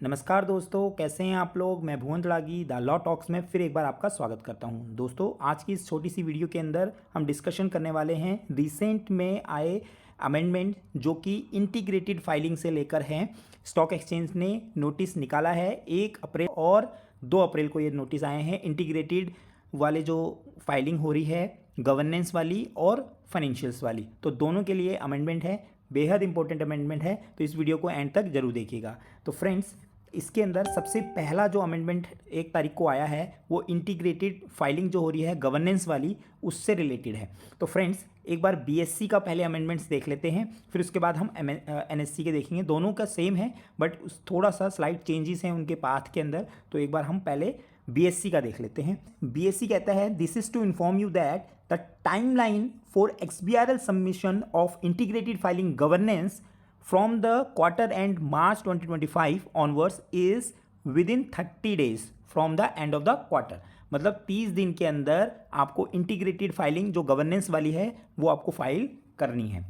नमस्कार दोस्तों, कैसे हैं आप लोग। मैं भुवन तड़ागी द लॉ टॉक्स में फिर एक बार आपका स्वागत करता हूं। दोस्तों, आज की इस छोटी सी वीडियो के अंदर हम डिस्कशन करने वाले हैं रिसेंट में आए अमेंडमेंट जो कि इंटीग्रेटेड फाइलिंग से लेकर हैं। स्टॉक एक्सचेंज ने नोटिस निकाला है 1 अप्रैल और 2 अप्रैल को ये नोटिस आए हैं। इंटीग्रेटेड वाले जो फाइलिंग हो रही है, गवर्नेंस वाली और फाइनेंशियल्स वाली, तो दोनों के लिए अमेंडमेंट है। बेहद इंपॉर्टेंट अमेंडमेंट है, तो इस वीडियो को एंड तक जरूर देखिएगा। तो फ्रेंड्स, इसके अंदर सबसे पहला जो अमेंडमेंट 1 तारीख को आया है वो इंटीग्रेटेड फाइलिंग जो हो रही है गवर्नेंस वाली, उससे रिलेटेड है। तो फ्रेंड्स, एक बार बीएससी का पहले अमेंडमेंट्स देख लेते हैं, फिर उसके बाद हम एनएससी के देखेंगे। दोनों का सेम है बट थोड़ा सा स्लाइट चेंजेस हैं उनके पाथ के अंदर। तो एक बार हम पहले बीएससी का देख लेते हैं। बीएससी कहता है, this is to inform you that the timeline for XBRL submission of integrated filing governance from the quarter end March 2025 onwards is within 30 days from the end of the quarter। मतलब 30 दिन के अंदर आपको integrated filing जो governance वाली है वो आपको फाइल करनी है।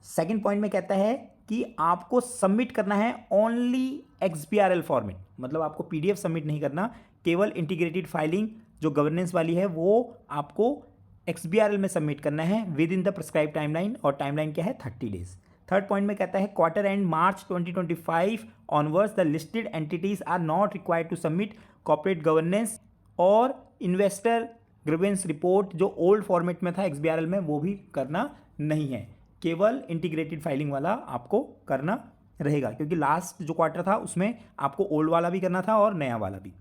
सेकंड पॉइंट में कहता है कि आपको सबमिट करना है ओनली एक्सबीआरएल फॉर्मेट, मतलब आपको पीडीएफ सबमिट नहीं करना, केवल इंटीग्रेटेड फाइलिंग जो गवर्नेंस वाली है वो आपको एक्सबीआरएल में सबमिट करना है within the prescribe timeline, और टाइमलाइन क्या है 30 डेज। थर्ड पॉइंट में कहता है, quarter end March 2025 onwards the listed entities are not required to submit corporate governance और इन्वेस्टर ग्रीवेंस रिपोर्ट जो ओल्ड फॉर्मेट में था एक्सबीआरएल में, वो भी करना नहीं है। केवल इंटीग्रेटेड फाइलिंग वाला आपको करना रहेगा, क्योंकि लास्ट जो क्वार्टर था उसमें आपको ओल्ड वाला भी करना था और नया वाला भी।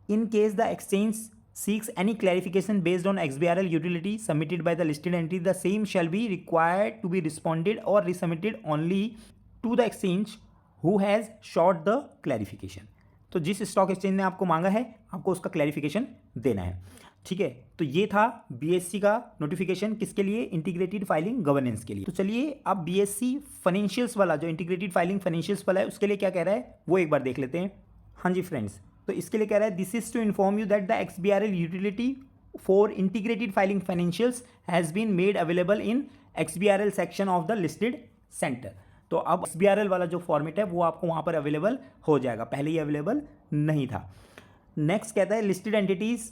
In case the exchange seeks any clarification based on XBRL utility submitted by the listed entity, the same shall be required to be responded or resubmitted only to the exchange who has sought the clarification। तो जिस stock exchange ने आपको मांगा है आपको उसका clarification देना है। ठीक है, तो ये था बीएससी का नोटिफिकेशन, किसके लिए? इंटीग्रेटेड फाइलिंग गवर्नेंस के लिए। तो चलिए अब बीएससी फाइनेंशियल्स वाला जो इंटीग्रेटेड फाइलिंग फाइनेंशियल्स वाला है उसके लिए क्या कह रहा है वो एक बार देख लेते हैं। हाँ जी फ्रेंड्स, तो इसके लिए कह रहा है, this is to inform you that the XBRL utility for integrated filing financials has been made available in XBRL section of the listed centre. तो अब एक्सबीआरएल वाला जो फॉर्मेट है वो आपको वहां पर अवेलेबल हो जाएगा, पहले ये अवेलेबल नहीं था। नेक्स्ट कहता है, listed entities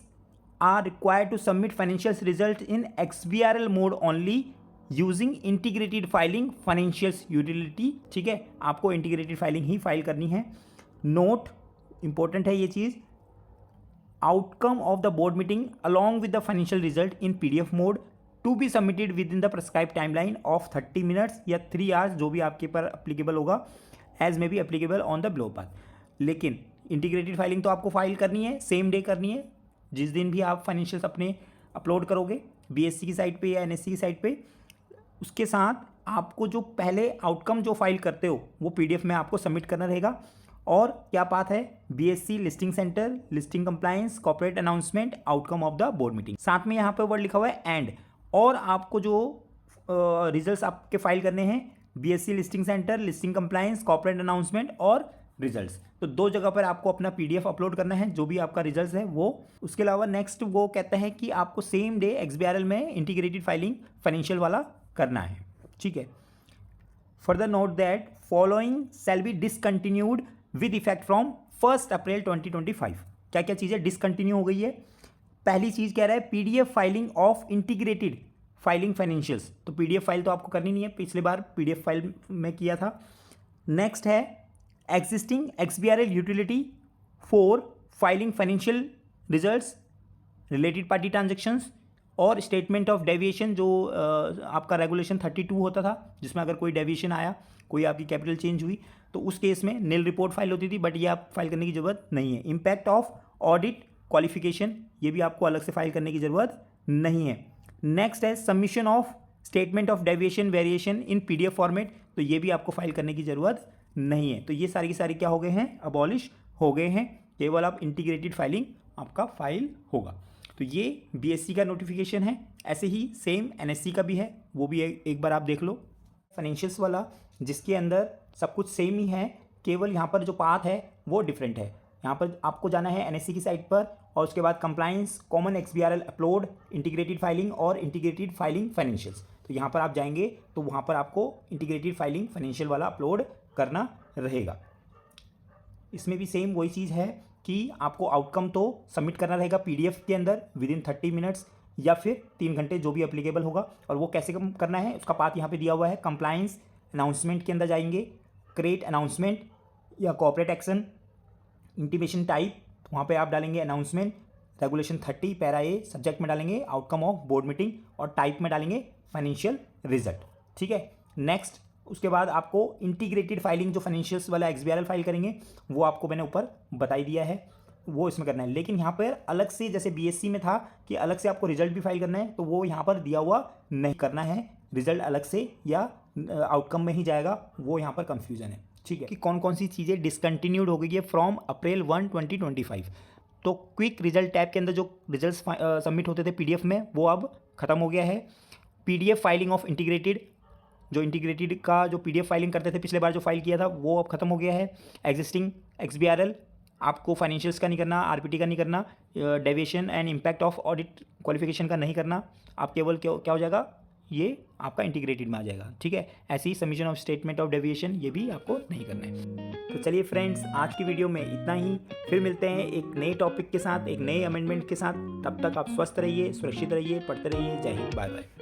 are required to submit financial result in XBRL mode only using integrated filing financials utility. ठीक है, आपको इंटीग्रेटेड फाइलिंग ही फाइल करनी है। नोट, इंपॉर्टेंट है ये चीज, outcome of the board meeting along with the financial result in PDF mode to be submitted within the prescribe timeline of 30 minutes या 3 hours, जो भी आपके पर अप्लीकेबल होगा, as may be applicable on the below path. लेकिन integrated filing तो आपको file करनी है, सेम डे करनी है, जिस दिन भी आप फाइनेंशियल्स अपने अपलोड करोगे बीएससी की साइट पे या एनएससी की साइट पे, उसके साथ आपको जो पहले आउटकम जो फाइल करते हो वो पीडीएफ में आपको सबमिट करना रहेगा। और क्या बात है, BSc listing centre, listing compliance, corporate announcement, outcome of the board meeting, साथ में यहाँ पे वर्ड लिखा हुआ है एंड। और आपको जो रिजल्ट्स आपके फाइल करने हैं, BSc listing centre, listing compliance, corporate announcement और रिजल्ट्स, तो 2 जगह पर आपको अपना पीडीएफ अपलोड करना है जो भी आपका रिजल्ट्स है वो। उसके अलावा नेक्स्ट वो कहता है कि आपको सेम डे एक्सबीआरएल में इंटीग्रेटेड फाइलिंग फाइनेंशियल वाला करना है। ठीक है, further note that following shall be discontinued with effect from 1 अप्रैल 2025। क्या क्या चीज़ें डिसकंटिन्यू हो गई है? पहली चीज़ कह रहा है, PDF filing of integrated filing financials. तो पीडीएफ फाइल तो आपको करनी नहीं है, पिछली बार पीडीएफ फाइल में किया था। नेक्स्ट है, existing XBRL utility for filing financial results, related party transactions और स्टेटमेंट ऑफ डेविएशन, जो आपका रेगुलेशन 32 होता था, जिसमें अगर कोई डेविएशन आया, कोई आपकी कैपिटल चेंज हुई, तो उस केस में नील रिपोर्ट फाइल होती थी, बट ये आप फाइल करने की ज़रूरत नहीं है। इम्पैक्ट ऑफ ऑडिट क्वालिफिकेशन, ये भी आपको अलग से फाइल करने की ज़रूरत नहीं है। नेक्स्ट है, submission of statement of deviation variation in PDF format, तो ये भी आपको फाइल करने की ज़रूरत नहीं है। तो ये सारी की सारी क्या हो गए हैं, अबॉलिश हो गए हैं, केवल आप इंटीग्रेटेड फाइलिंग आपका फाइल होगा। तो ये बीएससी का नोटिफिकेशन है। ऐसे ही सेम एनएससी का भी है, वो भी एक बार आप देख लो। फाइनेंशियल्स वाला जिसके अंदर सब कुछ सेम ही है, केवल यहाँ पर जो पाथ है वो डिफरेंट है। यहाँ पर आपको जाना है एनएससी की साइट पर और उसके बाद compliance, common XBRL upload, integrated filing और इंटीग्रेटेड फाइलिंग फाइनेंशियल्स। तो यहाँ पर आप जाएंगे तो वहाँ पर आपको इंटीग्रेटेड फाइलिंग फाइनेंशियल वाला अपलोड करना रहेगा। इसमें भी सेम वही चीज़ है कि आपको आउटकम तो सबमिट करना रहेगा पीडीएफ के अंदर विदिन 30 मिनट्स या फिर 3 घंटे, जो भी एप्लीकेबल होगा। और वो कैसे करना है उसका पाथ यहाँ पे दिया हुआ है। कंप्लायंस अनाउंसमेंट के अंदर जाएंगे, क्रिएट अनाउंसमेंट या कॉर्पोरेट एक्शन, इंटीमेशन टाइप, वहाँ पे आप डालेंगे अनाउंसमेंट, रेगुलेशन 30 पैरा ए, सब्जेक्ट में डालेंगे आउटकम ऑफ बोर्ड मीटिंग और टाइप में डालेंगे फाइनेंशियल रिजल्ट। ठीक है, नेक्स्ट उसके बाद आपको इंटीग्रेटेड फाइलिंग जो फाइनेंशियल्स वाला XBRL फाइल करेंगे वो आपको मैंने ऊपर बताई दिया है, वो इसमें करना है। लेकिन यहाँ पर अलग से जैसे BSc में था कि अलग से आपको रिजल्ट भी फाइल करना है, तो वो यहाँ पर दिया हुआ नहीं करना है, रिजल्ट अलग से या आउटकम में ही जाएगा, वो यहाँ पर कन्फ्यूजन है। ठीक है, कि कौन कौन सी चीज़ें डिसकंटिन्यूड हो गई है फ्रॉम अप्रैल 1, 2025। तो क्विक रिजल्ट टैब के अंदर जो रिजल्ट्स सबमिट होते थे PDF में वो अब खत्म हो गया है। PDF फाइलिंग ऑफ इंटीग्रेटेड, जो इंटीग्रेटेड का जो PDF फाइलिंग करते थे पिछले बार जो फाइल किया था वो अब खत्म हो गया है। एग्जिस्टिंग XBRL आपको फाइनेंशियल्स का नहीं करना, RPT का नहीं करना, deviation and impact of audit qualification का नहीं करना, आप केवल क्या हो जाएगा, ये आपका इंटीग्रेटेड में आ जाएगा। ठीक है, ऐसी submission of statement of deviation ये भी आपको नहीं करना है। तो चलिए फ्रेंड्स, आज की वीडियो में इतना ही। फिर मिलते हैं एक नए टॉपिक के साथ, एक नए अमेंडमेंट के साथ। तब तक आप स्वस्थ रहिए, सुरक्षित रहिए, पढ़ते रहिए। जय हिंद, बाय बाय।